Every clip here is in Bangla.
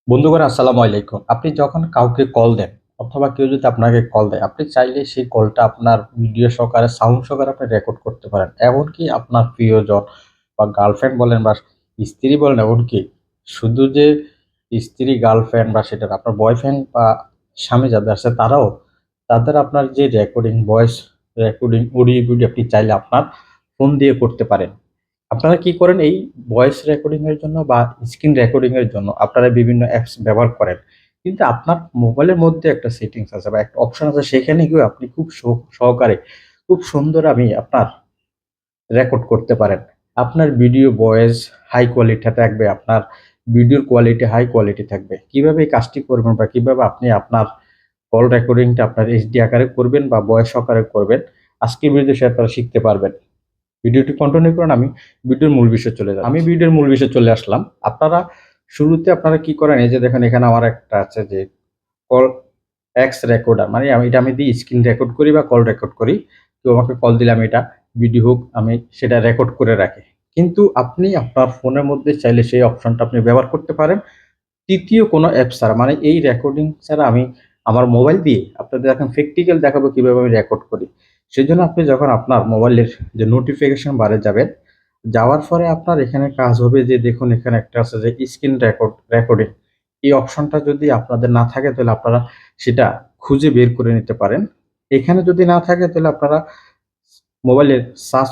বন্ধুগণ আসসালামু আলাইকুম। আপনি যখন কাউকে কল দেন অথবা কেউ যদি আপনাকে কল দেয়, আপনি চাইলে সেই কলটা আপনার ভিডিও সহকারে, সাউন্ড সহকারে আপনি রেকর্ড করতে পারেন। এমনকি আপনার প্রিয়জন বা গার্লফ্রেন্ড বলেন বা স্ত্রী বলেন, এমনকি শুধু যে স্ত্রী, গার্লফ্রেন্ড বা সেটা না, আপনার বয়ফ্রেন্ড বা স্বামী যাদের আছে তারাও তাদের আপনার যে recording, voice recording, audio video আপনি চাইলে আপনার ফোন দিয়ে করতে পারেন। আপনারা কি করেন এই ভয়েস রেকর্ডিং এর জন্য বা স্ক্রিন রেকর্ডিং এর জন্য আপনারা বিভিন্ন অ্যাপস ব্যবহার করেন। কিন্তু আপনার মোবাইলের মধ্যে একটা সেটিংস আছে বা একটা অপশন আছে, সেখানে গিয়ে আপনি খুব সহকারে খুব সুন্দর আপনার রেকর্ড করতে পারেন। আপনার ভিডিও ভয়েস হাই কোয়ালিটি থাকবে, আপনার ভিডিওর কোয়ালিটি হাই কোয়ালিটি থাকবে। কিভাবে এই কাজটি করবেন বা কিভাবে আপনি আপনার কল রেকর্ডিংটা আপনার এইচডি আকারে করবেন বা ভয়েস আকারে করবেন, আজকের ভিডিওতে শেয়ার করে শিখতে পারবেন। ভিডিওটি কন্টিনিউ করুন। আমি ভিডিওর মূল বিষয়ে চলে যাচ্ছি। আমি ভিডিওর মূল বিষয়ে চলে আসলাম। শুরুতে আপনারা কি করেন, এই যে দেখেন এখানে আমার একটা আছে যে কল এক্স রেকর্ডার, মানে আমি দিয়ে স্ক্রিন রেকর্ড করি বা কল রেকর্ড করি। কেউ আমাকে কল দিলে আমি এটা ভিডিও হোক আমি সেটা রেকর্ড করে রাখি। কিন্তু আপনি আপনার ফোনের মধ্যে চাইলে সেই অপশনটা আপনি ব্যবহার করতে পারেন তৃতীয় কোনো অ্যাপ ছাড়া, মানে এই রেকর্ডিং ছাড়া। আমি আমার মোবাইল দিয়ে আপনাদের এখন প্র্যাকটিক্যাল দেখাবো কিভাবে আমি রেকর্ড করি। সেজন্য আপনি যখন আপনার মোবাইলের যে নোটিফিকেশন বারে যাবেন, যাওয়ার পরে আপনার এখানে কাজ হবে যে দেখুন এখানে একটা আছে যে স্ক্রিন রেকর্ডিং। এই অপশনটা যদি আপনাদের না থাকে তাহলে আপনারা সেটা খুঁজে বের করে নিতে পারেন। এখানে যদি না থাকে তাহলে আপনারা মোবাইলের সার্চ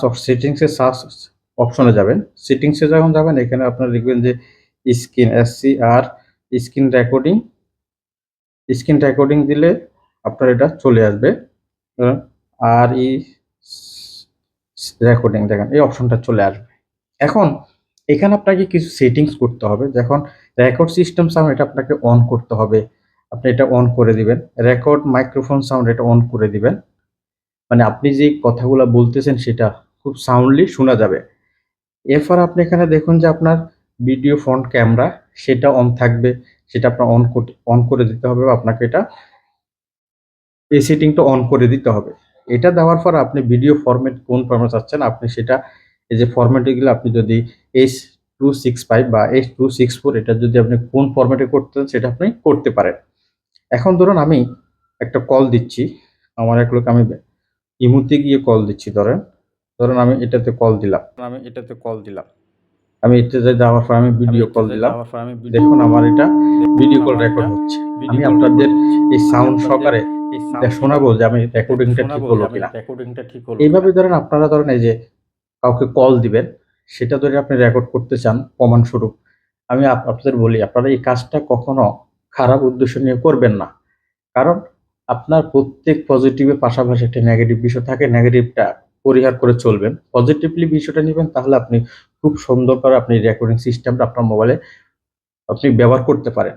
অপশনে যাবেন। সেটিংসে যখন যাবেন এখানে আপনারা লিখবেন যে screen SCR screen recording. Screen recording দিলে আপনার এটা চলে আসবে। আর ই রেকর্ডিং দেখেন এই অপশনটা চলে আসবে। এখন এখানে আপনাকে কিছু সেটিংস করতে হবে। যখন রেকর্ড সিস্টেম সাউন্ড এটা আপনাকে অন করতে হবে। আপনি এটা অন করে দিবেন। রেকর্ড মাইক্রোফোন সাউন্ড এটা অন করে দিবেন। মানে আপনি যে কথাগুলো বলতেছেন সেটা খুব সাউন্ডলি শোনা যাবে। এরপর আপনি এখানে দেখুন যে আপনার ভিডিও ফ্রন্ট ক্যামেরা সেটা অন থাকবে। সেটা আপনার অন করে দিতে হবে বা আপনাকে এটা এই সেটিংটা অন করে দিতে হবে। এটা দেওয়ার পর আপনি ভিডিও ফরম্যাট কোন ফরম্যাট চাচ্ছেন আপনি সেটা, এই যে ফরম্যাটে গেলে আপনি যদি H.265 বা H.264 এটা যদি আপনি কোন ফরম্যাটে করতে চান সেটা আপনি করতে পারেন। এখন ধরুন আমি একটা কল দিচ্ছি। আমার এক লোক আমি ইমোতে গিয়ে কল দিচ্ছি ধরেন আমি এটাতে কল দিলাম। আমি এটাতে যাওয়ার পর আমি ভিডিও কল দিলাম। দেখুন আমার এটা ভিডিও কল রেকর্ড হচ্ছে। আমি আপনাদের এই সাউন্ড সহকারে এটা শোনাবো যে আমি রেকর্ডিংটা ঠিক হলো কিনা। এইভাবে ধরেন এই যে কাউকে কল দিবেন, সেটা ধরে আপনি রেকর্ড করতে চান প্রমাণস্বরূপ। আমি আপনাদের বলি আপনারা এই কাজটা কখনো খারাপ উদ্দেশ্য নিয়ে করবেন না। কারণ আপনার প্রত্যেক পজিটিভের পাশাপাশি একটা নেগেটিভ বিষয় থাকে, নেগেটিভটা পরিহার করে চলবেন। পজিটিভলি বিষয়টা নিবেন, তাহলে আপনি খুব সুন্দর করে আপনি রেকর্ডিং সিস্টেমটা আপনার মোবাইলে আপনি ব্যবহার করতে পারেন।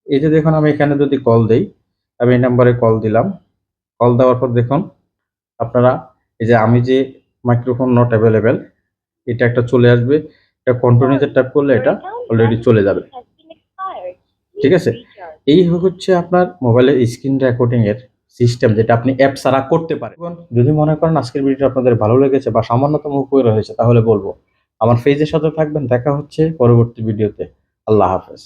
এই যে দেখুন আমি এখানে যদি কল দেই, আমি এই নাম্বারে কল দিলাম। কল দেওয়ার পর দেখুন আপনারা এই যে আমি যে মাইক্রোফোন নট অ্যাভেলেবেল এটা একটা চলে আসবে। এটা কন্টিনিউতে ট্যাপ করলে এটা অলরেডি চলে যাবে। ঠিক আছে? এই হচ্ছে আপনার মোবাইলের স্ক্রিন রেকর্ডিং এর সিস্টেম, যেটা আপনি অ্যাপ ছাড়া করতে পারেন। এখন যদি মনে করেন আজকের ভিডিওটা আপনাদের ভালো লেগেছে বা সামান্যতম উপকার হয়েছে, তাহলে বলবো আমার পেজের সাথে থাকবেন। দেখা হচ্ছে পরবর্তী ভিডিওতে। আল্লাহ হাফেজ।